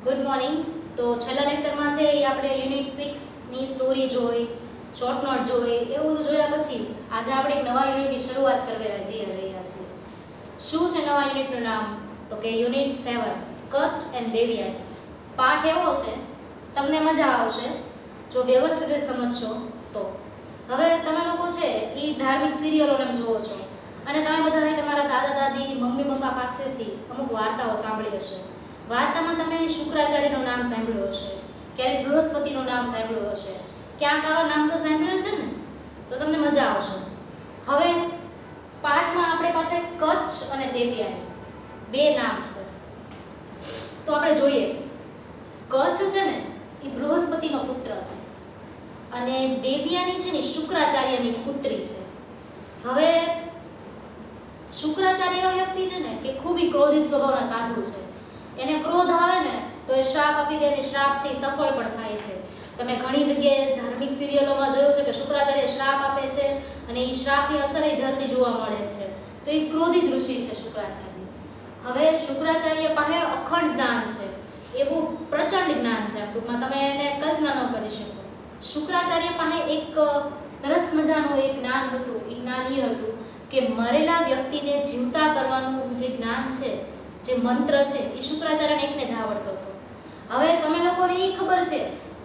Good morning. તો છેલ્લા લેક્ચરમાં છે એ આપણે યુનિટ 6ની સ્ટોરી જોઈ, શોર્ટ નોટ જોઈ, એવું બધું જોયા પછી આજે આપણે એક નવા યુનિટની શરૂઆત કરવા જઈ રહ્યા છીએ. શું છે નવા યુનિટનું નામ? તો કે યુનિટ 7 કચ્છ એન્ડ દેવિયાની. પાઠ એવો છે, તમને મજા આવશે જો વ્યવસ્થિત રીતે સમજશો તો. હવે તમે લોકો છે એ ધાર્મિક સિરિયલોને જોવો છો અને તમે બધા તમારા દાદા દાદી, મમ્મી પપ્પા પાસેથી અમુક વાર્તાઓ સાંભળી હશે. વાર્તામાં તમે શુક્રાચાર્યનું નામ સાંભળ્યું હશે, ક્યારેક બૃહસ્પતિનું નામ સાંભળ્યું હશે, ક્યાંક આવા નામ તો સાંભળ્યા છે ને, તો તમને મજા આવશે. હવે પાઠમાં આપણી પાસે કચ્છ અને દેવિયાની બે નામ છે. તો આપણે જોઈએ, કચ્છ છે ને એ બૃહસ્પતિનો પુત્ર છે અને દેવિયાની છે ને શુક્રાચાર્યની પુત્રી છે. હવે શુક્રાચાર્ય એવા વ્યક્તિ છે ને કે ખૂબ ક્રોધિત સ્વભાવના સાધુ છે. એને ક્રોધ આવે ને તો એ શ્રાપ આપી દે, અને શ્રાપ છે એ સફળ પણ થાય છે. તમે ઘણી જગ્યાએ ધાર્મિક સિરિયલોમાં જોયું છે કે શુક્રાચાર્ય શ્રાપ આપે છે અને એ શ્રાપની અસર એ જલ્દી જોવા મળે છે. તો એ ક્રોધિત ઋષિ છે શુક્રાચાર્ય. હવે શુક્રાચાર્ય પાસે અખંડ જ્ઞાન છે, એવું પ્રચંડ જ્ઞાન છે, ટૂંકમાં તમે એને કલ્પના ન કરી શકો. શુક્રાચાર્ય પાસે એક સરસ મજાનું એક જ્ઞાન હતું. એ જ્ઞાન એ હતું કે મરેલા વ્યક્તિને જીવતા કરવાનું જે જ્ઞાન છે, જે મંત્ર છે, એ શુક્રાચાર્યને એકને જ આવડતો હતો. હવે તમે લોકોને એ ખબર છે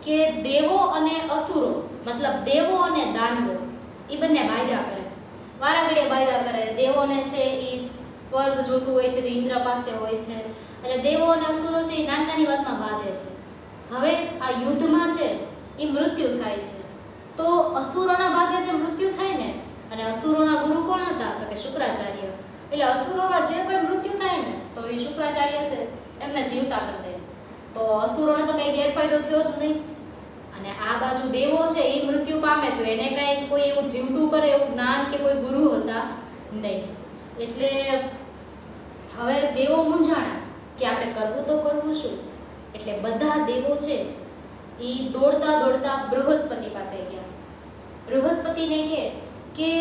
કે દેવો અને અસુરો, મતલબ દેવો અને દાનવો, એ બંને વાયદા કરે, વારાઘડીએ વાયદા કરે. દેવોને છે એ સ્વર્ગ જોતું હોય છે, જે ઇન્દ્ર પાસે હોય છે, એટલે દેવો અને અસુરો છે એ નાની નાની વાતમાં બાંધે છે. હવે આ યુદ્ધમાં છે એ મૃત્યુ થાય છે. તો અસુરોના ભાગે જે મૃત્યુ થાય ને, અને અસુરોના ગુરુ કોણ હતા? તો કે શુક્રાચાર્ય. એટલે અસુરોમાં જે કોઈ મૃત્યુ થાય ને તો એ શુક્રાચાર્ય છે એમને જીવતા કરી દે. તો અસુરોને તો કંઈ ગેરફાયદો થયો જ નહીં. અને આ બાજુ દેવો છે એ મૃત્યુ પામે તો એને કાંઈ કોઈ એવું જીવતું કરે એવું જ્ઞાન કે કોઈ ગુરુ હતા નહીં. એટલે હવે દેવો મૂંઝાણા કે આપણે કરવું તો કરવું શું. એટલે બધા દેવો છે એ દોડતા દોડતા બૃહસ્પતિ પાસે ગયા. બૃહસ્પતિને કે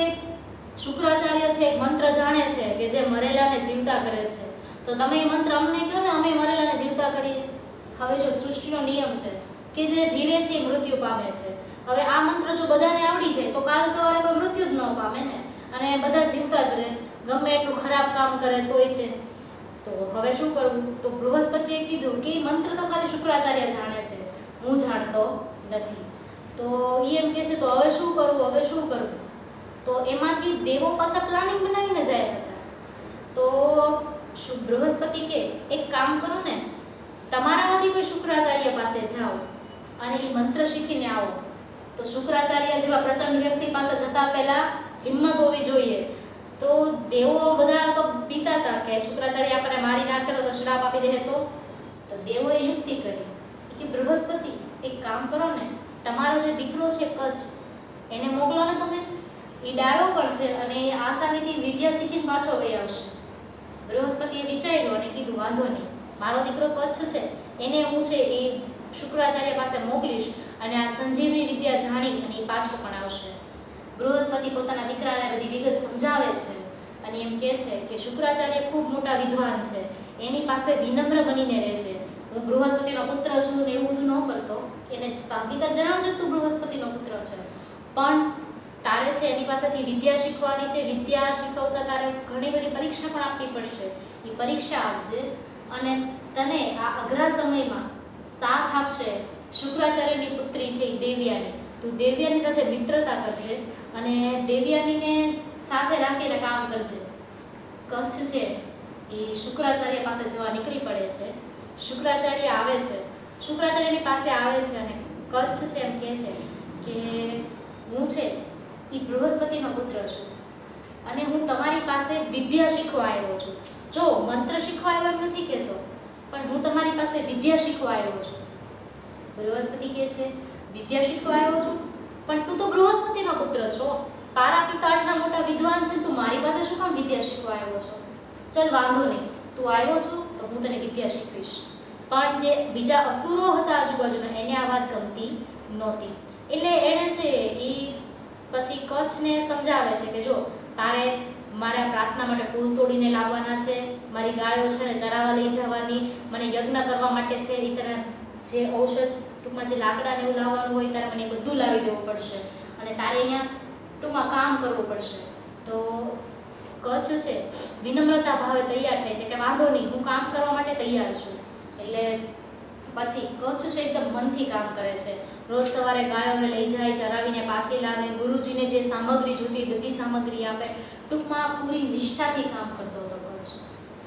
શુક્રાચાર્ય છે એક મંત્ર જાણે છે કે જે મરેલાને જીવતા કરે છે, તો તમે એ મંત્ર અમને કહો ને, અમે મરેલાને જીવતા કરીએ. હવે જો સૃષ્ટિનો નિયમ છે કે જે જીવે છે એ મૃત્યુ પામે છે. હવે આ મંત્ર જો બધાને આવડી જાય તો કાલ સવારે કોઈ મૃત્યુ જ ન પામે ને, અને બધા જીવતા જ રહે, ગમે એટલું ખરાબ કામ કરે તોય તે. તો હવે શું કરવું? તો બૃહસ્પતિએ કીધું કે એ મંત્ર તો ખાલી શુક્રાચાર્ય જાણે છે, હું જાણતો નથી. તો એ એમ કહે છે તો હવે શું કરવું, હવે શું કરવું? તો એમાંથી દેવો પાછા પ્લાનિંગ બનાવીને જાય હતા. તો બૃહસ્પતિ કે એક કામ કરો ને, તમારામાંથી કોઈ શુક્રાચાર્ય પાસે જાઓ અને એ મંત્ર શીખીને આવો. તો શુક્રાચાર્ય જેવા પ્રચંડ વ્યક્તિ પાસે જતા પહેલા હિંમત હોવી જોઈએ. તો દેવો બધા તો બીતા હતા કે શુક્રાચાર્ય આપણને મારી નાખે તો શ્રાપ આપી દે. તો દેવોએ યુક્તિ કરી કે બૃહસ્પતિ એક કામ કરો ને, તમારો જે દીકરો છે કચ્છ, એને મોકલો ને તમે. એ ડાયો પણ છે અને એ આસાનીથી વિદ્યા શીખીને પાછો ગઈ આવશે. બૃહસ્પતિએ વિચાર્યું અને કીધું વાંધો નહીં, મારો દીકરો કચ્છ છે, એને હું છે એ શુક્રાચાર્ય પાસે મોકલીશ અને આ સંજીવની વિદ્યા જાણી અને એ પાછો પણ આવશે. બૃહસ્પતિ પોતાના દીકરાને બધી વિગત સમજાવે છે અને એમ કહે છે કે શુક્રાચાર્ય ખૂબ મોટા વિદ્વાન છે, એની પાસે વિનમ્ર બનીને રહે છે. હું બૃહસ્પતિનો પુત્ર છું ને એવું બધું ન કરતો, એને હકીકત જણાવજો તું બૃહસ્પતિનો પુત્ર છે, પણ તારે છે એની પાસેથી વિદ્યા શીખવાની છે. વિદ્યા શીખવતા તારે ઘણી બધી પરીક્ષા પણ આપવી પડશે. એ પરીક્ષા આપજે અને તને આ અઘરા સમયમાં સાથ આપશે શુક્રાચાર્યની પુત્રી છે એ દેવ્યાની. તું દેવ્યાની સાથે મિત્રતા કરજે અને દેવ્યાનીને સાથે રાખીને કામ કરજે. કચ્છ છે એ શુક્રાચાર્ય પાસે જવા નીકળી પડે છે. શુક્રાચાર્ય આવે છે, શુક્રાચાર્યની પાસે આવે છે અને કચ્છ છે એમ કહે છે કે હું છે એ બૃહસ્પતિનો પુત્ર છું અને હું તમારી પાસે વિદ્યા શીખવા આવ્યો છું. જો મંત્ર શીખવા આવ્યો એમ નથી કહેતો, પણ હું તમારી પાસે વિદ્યા શીખવા આવ્યો છું. બૃહસ્પતિ કહે છે વિદ્યા શીખવા આવ્યો છું, પણ તું તો બૃહસ્પતિનો પુત્ર છો, તારા પિતા આટલા મોટા વિદ્વાન છે, તું મારી પાસે શું કામ વિદ્યા શીખવા આવ્યો છો? ચલ વાંધો નહીં, તું આવ્યો છો તો હું તને વિદ્યા શીખવીશ. પણ જે બીજા અસુરો હતા આજુબાજુના, એને આ વાત ગમતી નહોતી. એટલે એણે છે એ પછી કચ્છને સમજાવે છે કે જો તારે મારે પ્રાર્થના માટે ફૂલ તોડીને લાવવાના છે, મારી ગાયો છે ને ચરાવવા લઈ જવાની, મને મને યજ્ઞ કરવા માટે છે એ તને જે ઔષધ ટૂંકમાં જે લાકડાને એવું લાવવાનું હોય તારે મને એ બધું લાવી દેવું પડશે અને તારે અહીંયા ટૂંકમાં કામ કરવું પડશે. તો કચ્છ છે વિનમ્રતા ભાવે તૈયાર થાય છે કે વાંધો નહીં, હું કામ કરવા માટે તૈયાર છું. એટલે પછી કચ્છ છે એકદમ મનથી કામ કરે છે. રોજ સવારે ગાયોને લઈ જાય, ચરાવીને પાછી લાવે, ગુરુજીને જે સામગ્રી જોતી એ બધી સામગ્રી આપે. ટૂંકમાં પૂરી નિષ્ઠાથી કામ કરતો હતો કચ્છ.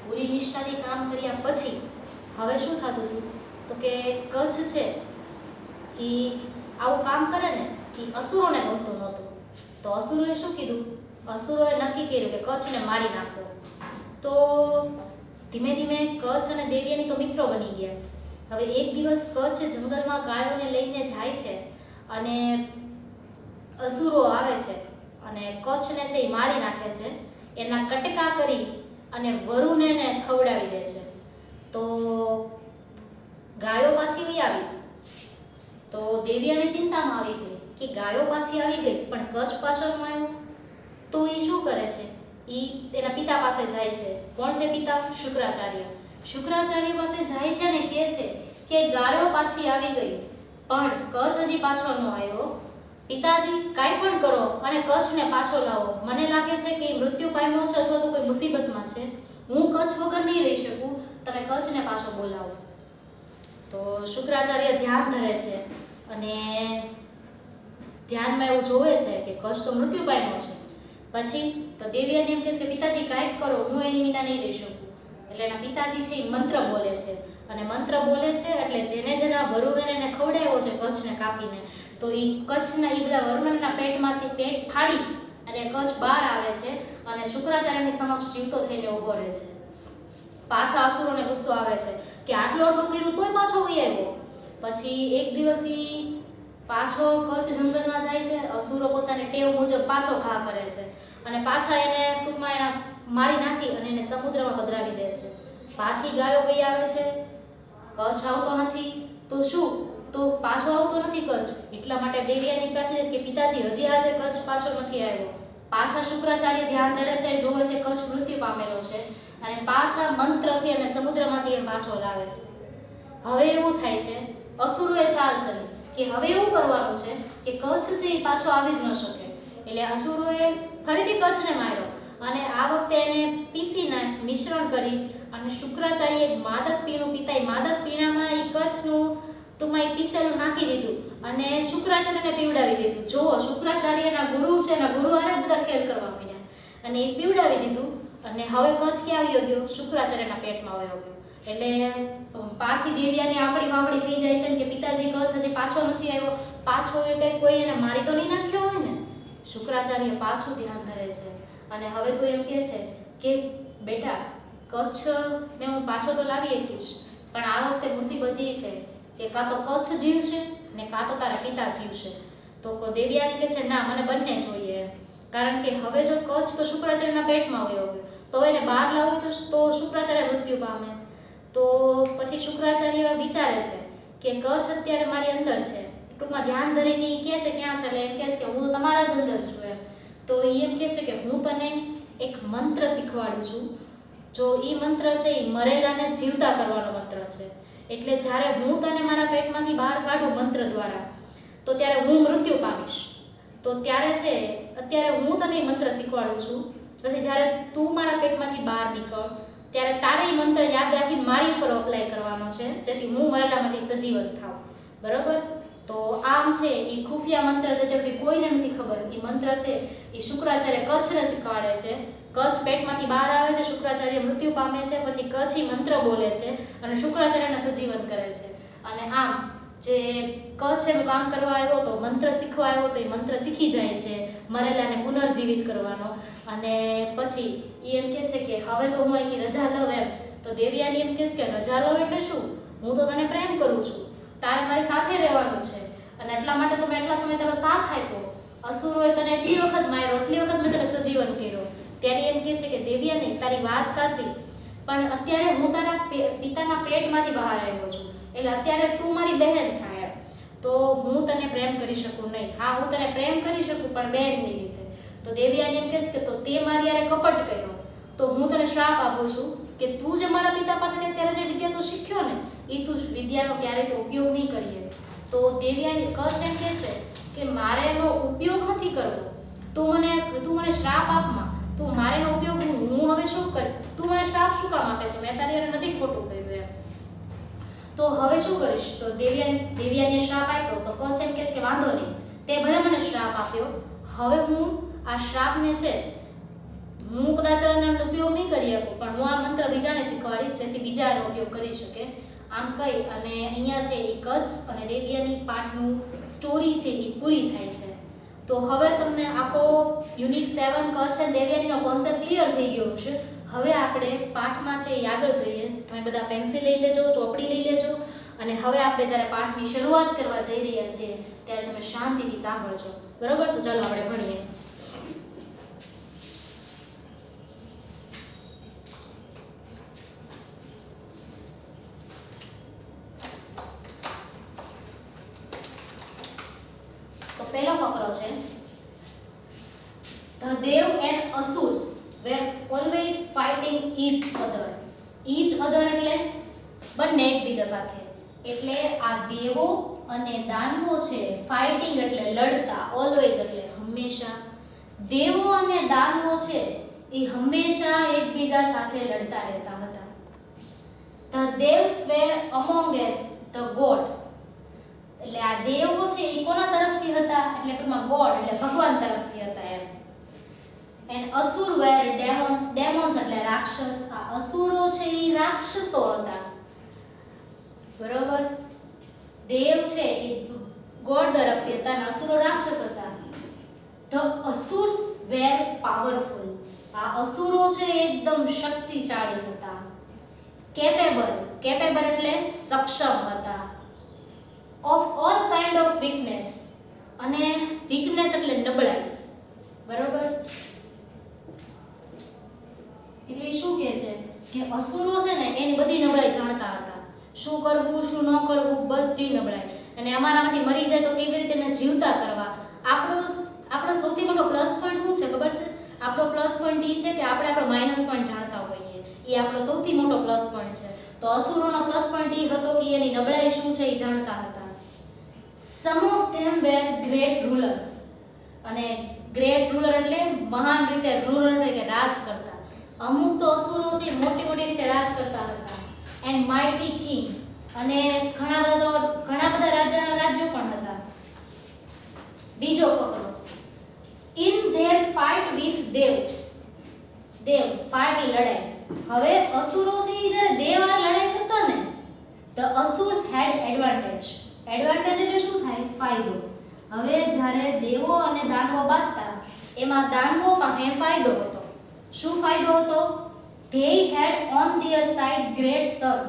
પૂરી નિષ્ઠાથી કામ કર્યા પછી હવે શું થતું હતું તો કે કચ્છ છે એ આવું કામ કરે ને એ અસુરોને ગમતું નહોતું. તો અસુરોએ શું કીધું? અસુરોએ નક્કી કર્યું કે કચ્છને મારી નાખો. તો ધીમે ધીમે કચ્છ અને દેવયાની તો મિત્રો બની ગયા. હવે એક દિવસ કચ્છ જંગલમાં ગાયોને લઈને જાય છે અને અસુરો આવે છે અને કચ્છને છે એ મારી નાખે છે. એના કટકા કરી અને વરુને ખવડાવી દે છે. તો ગાયો પાછી વહી આવી. તો દેવયાની ચિંતામાં આવી ગઈ કે ગાયો પાછી આવી ગઈ પણ કચ્છ પાછળ ન આવ્યો. તો એ શું કરે છે? એ એના પિતા પાસે જાય છે. કોણ છે પિતા? શુક્રાચાર્ય. શુક્રાચાર્ય પાસે જાય છે અને કહે છે કે ગાયો પાછી આવી ગઈ પણ કચ્છ હજી પાછો ન આવ્યો. પિતાજી કાંઈ પણ કરો અને કચ્છને પાછો લાવો. મને લાગે છે કે મૃત્યુ પામ્યો છે અથવા તો કોઈ મુસીબતમાં છે. હું કચ્છ વગર નહીં રહી શકું. તમે કચ્છને પાછો બોલાવો. તો શુક્રાચાર્ય ધ્યાન ધરે છે અને ધ્યાનમાં એવું જોવે છે કે કચ્છ તો મૃત્યુ પામ્યો છે. પછી તો દેવયાની એમ કહે છે કે પિતાજી કાંઈક કરો, હું એની વિના નહીં રહી શકું. એટલે એના પિતાજી છે એ મંત્ર બોલે છે અને મંત્ર બોલે છે એટલે જેને જેના વરુણને ખવડાવ્યો છે કચ્છને કાપીને, તો એ કચ્છના એ બધા વરુણના પેટમાંથી પેટ ફાડી અને કચ્છ બહાર આવે છે અને શુક્રાચાર્યની સમક્ષ જીવતો થઈને ઊભો રહે છે. પાછા અસુરોને ગુસ્સો આવે છે કે આટલું આટલું કર્યું તોય પાછો વહી આવ્યો. પછી એક દિવસ એ પાછો કચ્છ જંગલમાં જાય છે. અસુરો પોતાની ટેવ મુજબ પાછો ઘા કરે છે અને પાછા એને ટૂંકમાં એના મારી નાખી અને એને સમુદ્રમાં પધરાવી દે છે. પાછી ગાયો વહી આવે છે. કચ્છ આવતો નથી. તો શું? તો પાછો આવતો નથી કચ્છ. એટલા માટે દેવયાની પાસે છે કે પિતાજી હજી આજે કચ્છ પાછો નથી આવ્યો. પાછા શુક્રાચાર્ય ધ્યાન ધરે છે, જોવે છે કચ્છ મૃત્યુ પામેલો છે અને પાછા મંત્રથી અને સમુદ્રમાંથી એ પાછો લાવે છે. હવે એવું થાય છે અસુરોએ ચાલ ચલી કે હવે એવું કરવાનું છે કે કચ્છ છે એ પાછો આવી જ ન શકે. એટલે અસુરોએ ફરીથી કચ્છને માર્યો અને આ વખતે એને પીસીને મિશ્રણ કરી અને શુક્રાચાર્ય એક માદક પીણું પીતા એ માદક પીણામાં એ કચ્છનું ટૂંકમાં એ પીસેલું નાખી દીધું અને શુક્રાચાર્યને પીવડાવી દીધું. જો શુક્રાચાર્યના ગુરુ છે એના ગુરુ હારે બધા ખેલ કરવા માંડ્યા અને એ પીવડાવી દીધું અને હવે કચ્છ ક્યાં આવ્યો ગયો? શુક્રાચાર્યના પેટમાં આવ્યો ગયો. એટલે પાછી દેવયાની આફડી ફાફડી થઈ જાય છે કે પિતાજી કચ્છ હજી પાછો નથી આવ્યો. પાછો એ કંઈ કોઈ એને મારી તો નહીં નાખ્યો હોય ને. શુક્રાચાર્ય પાછું ધ્યાન ધરે છે અને હવે તો એમ કહે છે કે બેટા કચ્છને હું પાછો તો લાવી શકીશ પણ આ વખતે મુસીબત એ છે કે કાં તો કચ્છ જીવશે ને કાં તો તારા પિતા જીવશે. તો દેવયાની કહે છે ના, મને બંને જોઈએ. કારણ કે હવે જો કચ્છ તો શુક્રાચાર્યના પેટમાં વયો ગયો તો એને બહાર લાવવું હોય તો શુક્રાચાર્ય મૃત્યુ પામે. તો પછી શુક્રાચાર્ય વિચારે છે કે કચ્છ અત્યારે મારી અંદર છે. ટૂંકમાં ધ્યાન ધરીને એ કહે છે ક્યાં છે? એટલે એમ કહે છે કે હું તો તમારા જ અંદર છું એમ. તો એ એમ કહે છે કે હું તને એક મંત્ર શીખવાડું છું. જો એ મંત્ર છે એ મરેલાને જીવતા કરવાનો મંત્ર છે. એટલે જ્યારે હું તને મારા પેટમાંથી બહાર કાઢું મંત્ર દ્વારા તો ત્યારે હું મૃત્યુ પામીશ. તો ત્યારે છે અત્યારે હું તને એ મંત્ર શીખવાડું છું. પછી જ્યારે તું મારા પેટમાંથી બહાર નીકળ ત્યારે તારે એ મંત્ર યાદ રાખીને મારી ઉપર અપ્લાય કરવાનો છે જેથી હું મરેલામાંથી સજીવન થાવ. બરાબર? તો આમ છે એ ખુફિયા મંત્ર છે તે બધી કોઈને નથી ખબર. એ મંત્ર છે એ શુક્રાચાર્ય કચ્છને શીખવાડે છે. કચ્છ પેટમાંથી બહાર આવે છે, શુક્રાચાર્ય મૃત્યુ પામે છે, પછી કચ્છ એ મંત્ર બોલે છે અને શુક્રાચાર્યને સજીવન કરે છે. અને આમ જે કચ્છ એનું કામ કરવા આવ્યો તો મંત્ર શીખવા આવ્યો તો એ મંત્ર શીખી જાય છે મરેલાને પુનર્જીવિત કરવાનો. અને પછી એ એમ કહે છે કે હવે તો હું અહીંથી રજા લઉં એમ. તો દેવયાની એમ કહે છે કે રજા લઉં એટલે શું? હું તો તને પ્રેમ કરું છું, તારે મારી સાથે રહેવાનું છે અને એટલા માટે તો મેં એટલા સમય તારો સાથ આપ્યો. અસુરોએ તને એટલી વખત માર્યો, એટલી વખત મેં તને સજીવન કર્યો. ત્યારે એમ કહે છે કે દેવયાની તારી વાત સાચી પણ અત્યારે હું તારા પિતાના પેટમાંથી બહાર આવ્યો છું એટલે અત્યારે તું મારી બહેન થાય તો હું તને પ્રેમ કરી શકું નહીં. હા, હું તને પ્રેમ કરી શકું પણ બહેનની રીતે. તો દેવયાની એમ કહે છે કે તો તે મારી યારે કપટ કર્યો તો હું તને શ્રાપ આપું છું કે તું જે મારા પિતા પાસેથી અત્યારે જે વિદ્યા તું શીખ્યો ને એ તું વિદ્યાનો ક્યારેય તો ઉપયોગ નહીં કરીએ. તો દેવ્યાની કચ્છ એમ કહે છે કે મારે એનો ઉપયોગ નથી કરવો, તું મને શ્રાપ આપમાં, તું મારે એનો ઉપયોગ હું હવે શું કરું, તું મને શ્રાપ શું કામ આપે છે, મેં તારી હારે નથી ખોટું કર્યું એમ. તો હવે શું કરીશ? તો દેવ્યાને શ્રાપ આપ્યો તો કચ્છ એમ કહે છે કે વાંધો નહીં, તે ભલે મને શ્રાપ આપ્યો, હવે હું આ શ્રાપને છે હું કદાચ એનો ઉપયોગ નહીં કરી શકું, પણ હું આ મંત્ર બીજાને શીખવાડીશ જેથી બીજા એનો ઉપયોગ કરી શકે. આમ કહી અને અહીંયા છે એ કચ્છ અને દેવ્યાની પાઠનું સ્ટોરી છે એ પૂરી થાય છે. તો હવે તમને આખો યુનિટ 7 કચ્છ અને દેવ્યાનીનો કોન્સેપ્ટ ક્લિયર થઈ ગયો હશે. હવે આપણે પાઠમાં છે એ આગળ જઈએ. તમે બધા પેન્સિલ લઈ લેજો, ચોપડી લઈ લેજો અને હવે આપણે જ્યારે પાઠની શરૂઆત કરવા જઈ રહ્યા છીએ ત્યારે તમે શાંતિથી સાંભળજો. બરોબર? તો ચાલો આપણે ભણીએ. તો પહેલો ફકરો છે, The Dev and Asurs were always fighting each other. Each other એટલે બંને એકબીજા સાથે. એટલે આ દેવો અને દાનવો છે, ફાઇટિંગ એટલે લડતા, ઓલવેઝ એટલે હંમેશા. દેવો અને દાનવો છે એ હંમેશા એકબીજા સાથે લડતા રહેતા હતા. The devs were amongst the god. એટલે આ દેવો છે એ કોના તરફથી હતા? એટલે ટૂંકમાં ગોડ એટલે ભગવાન તરફથી હતા એમ. એન્ડ અસુર વેર ડેમોન્સ. ડેમોન્સ એટલે રાક્ષસ. આ અસુરો છે એ રાક્ષસો હતા. બરોબર? દેવ છે એ ગોડ તરફથી હતા અને અસુરો રાક્ષસ હતા. The asuras were powerful. આ અસુરો છે એકદમ શક્તિશાળી હતા. કેપેબલ. કેપેબલ એટલે સક્ષમ હતા. Of all kind of weakness. અને વીકનેસ એટલે નબળાઈ. બરોબર? એટલે શું કહે છે કે અસુરો છે ને એની બધી નબળાઈ જાણતા હતા. શું કરવું શું ન કરવું બધી નબળાઈ. અને અમારામાંથી મરી જાય તો કેવી રીતે એને જીવતા કરવા. આપણો સૌથી મોટો પ્લસ પોઈન્ટ શું છે ખબર છે? આપણો પ્લસ પોઈન્ટ એ છે કે આપણે આપણો માઇનસ પોઈન્ટ જાણતા હોઈએ. એ આપણો સૌથી મોટો પ્લસ પોઈન્ટ છે. તો અસુરોનો પ્લસ પોઈન્ટ એ હતો કે એની નબળાઈ શું છે એ જાણતા હતા. Some of them were great rulers. અને ગ્રેટ રૂલર એટલે મહાન રીતે રૂલર એટલે કે રાજ કરતા. અમુક તો અસુરો છે મોટી મોટી રીતે રાજ કરતા હતા. And mighty Kings. અને ઘણા બધા રાજ્યો પણ હતા. બીજો ફકરો, in their fight with devs. fight લડાઈ. હવે અસુરો છે એ જ્યારે દેવ હારે લડાઈ કરતા ને the asurs had advantage. Advantage એટલે શું થાય? ફાયદો. હવે જ્યારે દેવો અને દાનવો બાંધતા એમાં દાનવો પાસે ફાયદો હતો. શું ફાયદો હતો? they had on their side great son.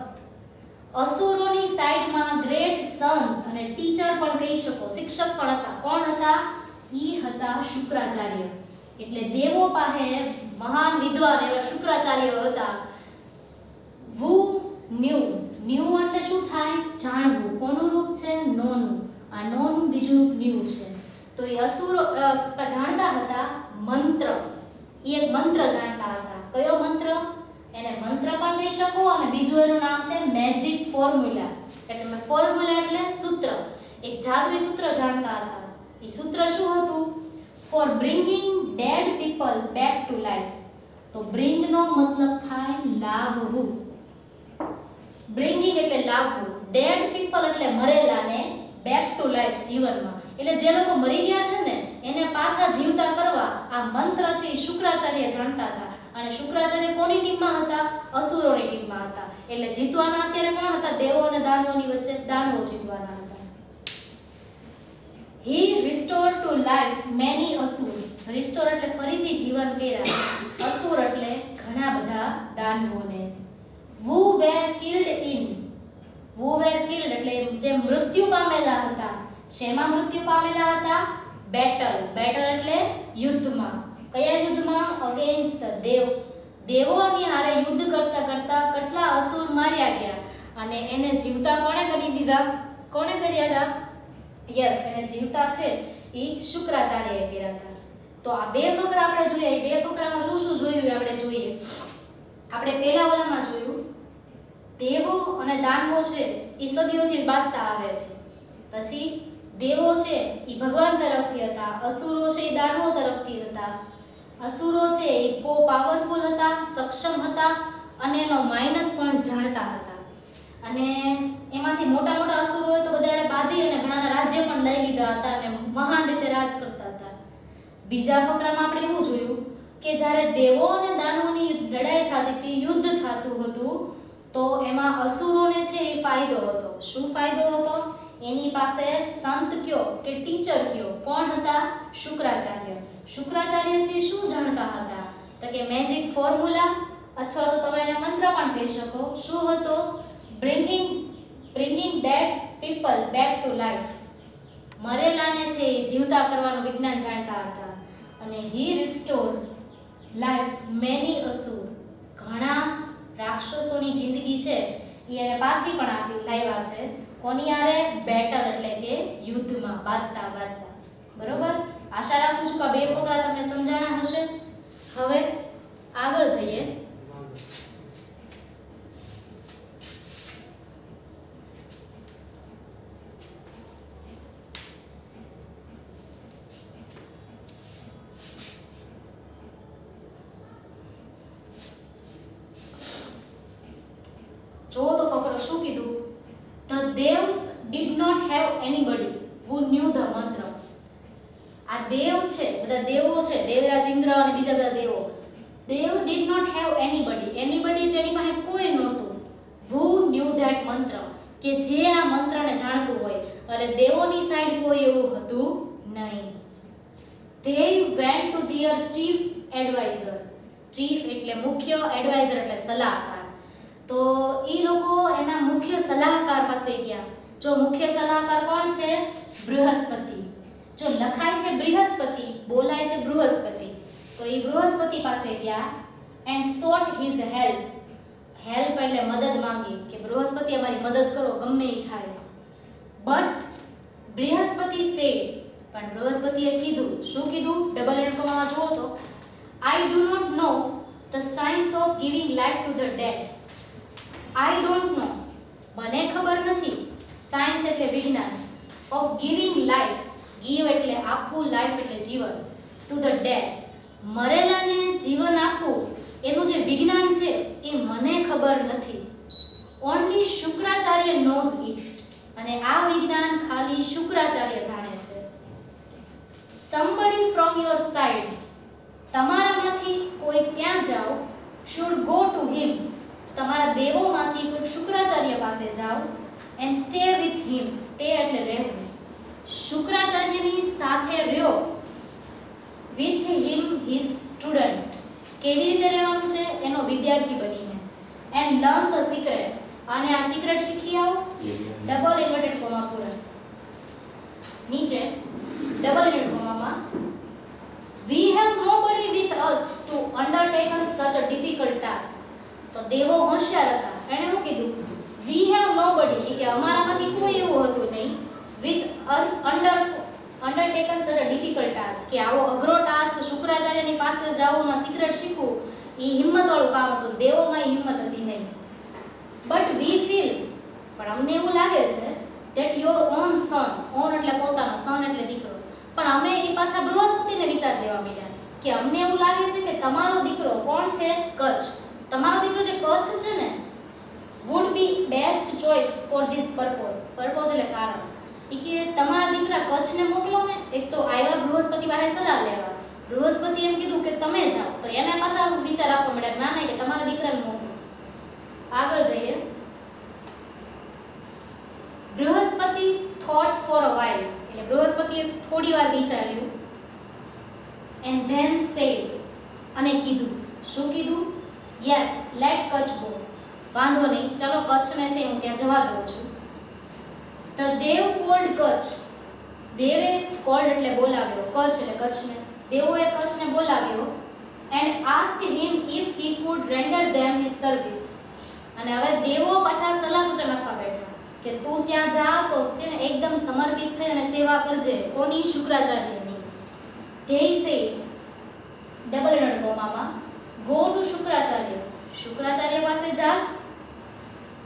અસુરોની સાઈડમાં ગ્રેટ સન અને ટીચર પણ કહી શકો, શિક્ષક પણ હતા. કોણ હતા? ઈ હતા શુક્રાચાર્ય. એટલે દેવો પાસે મહાન વિદ્વાન એવા શુક્રાચાર્ય હતા. who knew. ન્યુ એટલે શું થાય? જાણવું. કોનું રૂપ છે? નોનું. આ નોનું બીજું રૂપ ન્યુ છે. તો એ અસુરો જાણતા હતા મંત્ર. એ એક મંત્ર જાણતા હતા. કયો મંત્ર? એને મંત્ર પણ કહી શકો અને બીજું એનું નામ છે મેજિક ફોર્મ્યુલા. એટલે ફોર્મ્યુલા એટલે સૂત્ર. એક જાદુઈ સૂત્ર જાણતા હતા. એ સૂત્ર શું હતું? For bringing dead people back to life. તો બ્રિંગ નો મતલબ થાય લાવવું. બ્રિંગિંગ એટલે લાવવું. ડેડ પીપલ એટલે મરેલાને બેક ટુ લાઈફ જીવનમાં. એટલે જે લોકો મરી ગયા છે ને એને પાછા જીવતા કરવા આ મંત્ર છે એ શુક્રાચાર્ય જાણતા હતા. અને શુક્રાચાર્ય કોની ટીમમાં હતા? અસુરોની ટીમમાં હતા. એટલે જીતવાના અત્યારે કોણ હતા? દેવો અને દાનવોની વચ્ચે દાનવો જીતવાના હતા. He restored to life many asur. Restore એટલે ફરીથી જીવન કર્યા. અસુર એટલે ઘણા બધા દાનવોને. who were killed એટલે જે મૃત્યુ પામેલા હતા. શેમાં મૃત્યુ પામેલા હતા? બેટલ. બેટલ એટલે યુદ્ધમાં. કયા યુદ્ધમાં? અગેન્સ્ટ દેવ. દેવોની હારે યુદ્ધ કરતા કરતા કેટલા અસુર માર્યા ગયા અને એને જીવતા કોણે કરી દીધા? કોણે કર્યા હતા? યસ, એને જીવતા છે એ શુક્રાચાર્યએ કર્યા હતા. તો આ બે ફકરા આપણે જોઈએ. એ બે ફકરામાં શું શું જોયું આપણે જોઈએ. આપણે પહેલા ઓલામાં જોયું દેવો અને દાનવો છે એ સદીઓથી બાંધતા આવે છે. પછી દેવો છે એ ભગવાન તરફથી હતા, અસુરો છે એ દાનવો તરફથી હતા. અસુરો છે એ પાવરફુલ હતા, સક્ષમ હતા અને એનો માઇનસ પોઈન્ટ જાણતા હતા. અને એમાંથી મોટા મોટા અસુરો હોય તો બધાને બાંધી અને ઘણાના રાજ્ય પણ લઈ લીધા હતા અને મહાન રીતે રાજ કરતા હતા. બીજા ફકરામાં આપણે એવું જોયું કે જ્યારે દેવો અને દાનવોની લડાઈ થતી હતી, યુદ્ધ થતું હતું, તો એમાં અસુરોને છે એ ફાયદો હતો. શું ફાયદો હતો? એની પાસે સંત કયો કે ટીચર કયો, કોણ હતા? શુક્રાચાર્ય. શુક્રાચાર્ય છે શું જાણતા હતા? તો કે મેજિક ફોર્મ્યુલા, અથવા તો તમે એને મંત્ર પણ કહી શકો. શું હતો? Bringing dead people back to life. મરેલાને છે એ જીવતા કરવાનું વિજ્ઞાન જાણતા હતા. અને he restore life many asura. ઘણા રાક્ષસોની જિંદગી છે એ એને પાછી પણ આપી લાવ્યા છે. કોની હારે? બેટલ એટલે કે યુદ્ધમાં, બાંધતા. બરોબર? આશા રાખું છું કે આ બે ફકરા તમને સમજાણા હશે. હવે આગળ જઈએ. જો તો ફકરો શું કીધું? The devs did not have anybody who knew the mantra. આ દેવ છે, બધા દેવો છે, દેવરાજ ઇન્દ્ર અને બીજા બધા દેવો. Dev did not have anybody. Anybody એટલે એની પાસે કોઈ નહોતું. Who knew that mantra? કે જે આ મંત્રને જાણતું હોય. એટલે દેવોની સાઈડ કોઈ એવું હતું નહીં. They went to their chief advisor. Chief એટલે મુખ્ય, advisor એટલે સલાહકાર. તો એ લોકો એના મુખ્ય સલાહકાર પાસે ગયા. જો મુખ્ય સલાહકાર કોણ છે? બૃહસ્પતિ. જો લખાય છે બૃહસ્પતિ, બોલાય છે બૃહસ્પતિ, તો એ બૃહસ્પતિ પાસે ગયા and sought his help. Help એટલે મદદ માંગી કે બૃહસ્પતિ અમારી મદદ કરો, ગમે એ થાય. બટ બૃહસ્પતિ said, પણ બૃહસ્પતિએ કીધું. શું કીધું? ડબલ એન્ડમાં જુઓ તો, I do not know the science of giving life to the dead. I don't know, મને ખબર નથી. સાયન્સ એટલે વિજ્ઞાન. ઓફ ગિવિંગ લાઈફ, ગીવ એટલે આપવું, લાઈફ એટલે જીવન, ટુ ધ ડેડ, મરેલાને જીવન આપવું, એનું જે વિજ્ઞાન છે એ મને ખબર નથી. Only Shukracharya nose it. અને આ વિજ્ઞાન ખાલી શુક્રાચાર્ય જાણે છે. somebody from your side, તમારામાંથી કોઈ ત્યાં જાઓ, should go to him, તમારા દેવોમાંથી કોઈ શુક્રાચાર્ય પાસે જાઓ, and stay with him. stay એટલે રહેવું. શુક્રાચાર્યની સાથે રહ્યો. with him his student, કેવી રીતે રહેવાનું છે? એનો વિદ્યાર્થી બનીને. and learn the secret, અને આ સિક્રેટ શીખી આવો. ડબલ ઇન્વર્ટેડ કોમા પૂરા નીચે ડબલ ઇન્વર્ટેડ કોમામાં we have nobody with us to undertake such a difficult task. તો દેવો હોશિયાર હતા. એણે શું કીધું? we have nobody, કે અમારામાંથી કોઈ એવું હતું નહીં. with us undertaken such a difficult task, કે આવો અઘરો ટાસ્ક શુક્રાચાર્યની પાસે જવું, સિક્રેટ શીખવું, એ હિંમતવાળું કામ હતું. દેવોમાં હિંમત હતી નહીં. but we feel, પણ અમને એવું લાગે છે that your own son, own એટલે પોતાનો, son એટલે દીકરો, પણ અમે એ પાછા બૃહસ્પતિને વિચાર દેવા માંડ્યા કે અમને એવું લાગે છે કે તમારો દીકરો કોણ છે? કચ્છ. તમારો દીકરો જે કચ્છ છે ને, would be best choice for this purpose. purpose એટલે કારણ. એ કે તમારા દીકરા કચ્છને મોકલો ને. એક તો આવ્યા બૃહસ્પતિ પાસે સલાહ લેવા, બૃહસ્પતિ એમ કીધું કે તમે જાઓ, તો એને પાછા વિચાર આપવા માંડ્યા ના કે તમારા દીકરાને મોકલો. આગળ જઈએ. Brihaspati thought for a while, એટલે બૃહસ્પતિએ થોડી વાર વિચાર્યું. and then said, અને કીધું. શું કીધું? yes, let Kutch go. વાંધો નહીં, ચાલો કચ્છને છે હું ત્યાં જવા દઉં છું. the dev called Kutch. દેવે called એટલે બોલાવ્યો, કચ્છ એટલે કચ્છને. દેવોએ કચ્છને બોલાવ્યો and asked him if he could render them his service. અને હવે દેવો પાછા સલાહ સૂચન આપવા બેઠા કે તું ત્યાં જા તો છે ને એકદમ સમર્પિત થઈ અને સેવા કરજે. કોની? શુક્રાચાર્યની. they said, ડબલ ઇન્વર્ટેડ કોમામાં, go to શુક્રાચાર્ય. શુક્રાચાર્ય પાસે જા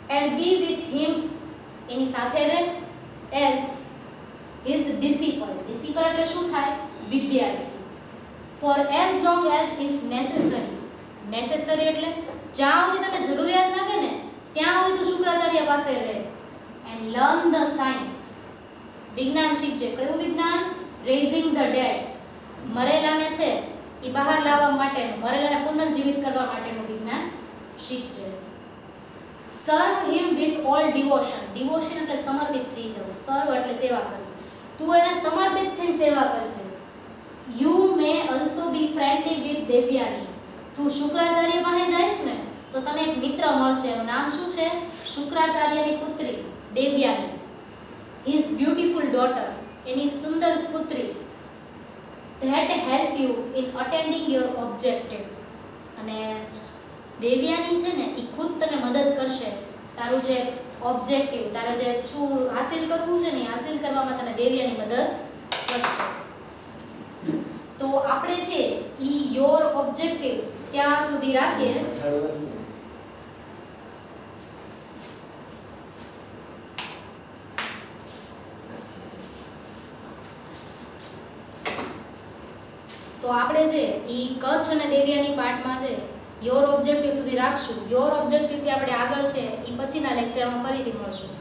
એન્ડ બી વિથ હિમ, એની સાથે રહે, એઝ હિઝ ડિસિપલ. ડિસિપલ એટલે શું થાય? વિદ્યાર્થી. For as long as is necessary. Necessary એટલે જ્યાં સુધી તને જરૂરિયાત લાગે ને ત્યાં સુધી તું શુક્રાચાર્ય પાસે રહે. And learn the science. વિજ્ઞાન શીખજે. કયું વિજ્ઞાન? Raising the dead. મરેલાને છે એ બહાર લાવવા માટેનું, મરેલાને પુનર્જીવિત કરવા માટેનું વિજ્ઞાન શીખજે. સર્વ હિમ વિથ ઓલ ડિવોશન. ડિવોશન એટલે સમર્પિત થઈ જવું. સર્વ એટલે સેવા કરજે. તું એને સમર્પિત થઈ સેવા કરજે. You may also B friendly with Devyani. તું શુક્રાચાર્ય પાસે જઈશ ને તો તને એક મિત્ર મળશે. એનું નામ શું છે? શુક્રાચાર્યની પુત્રી દેવ્યાની. His beautiful daughter. એની સુંદર પુત્રી. That help you in attending your objective. અને દેવ્યાની છે ને એ ખુદ તને મદદ કરશે તારું જે ઓબ્જેક્ટિવ, તારે જે શું હાસિલ કરવું છે ને એ હાસિલ કરવામાં તને દેવ્યાની મદદ કરશે. તો આપણે છે ઈ યોર ઓબ્જેક્ટિવ ત્યાં સુધી રાખીએ. તો આપણે છે ઈ કચ્છ અને દેવ્યાની પાઠમાં છે યોર ઓબ્જેક્ટિવ સુધી રાખશું. યોર ઓબ્જેક્ટિવ થી આપણે આગળ છે ઈ પછીના લેક્ચરમાં ફરીથી મળશું.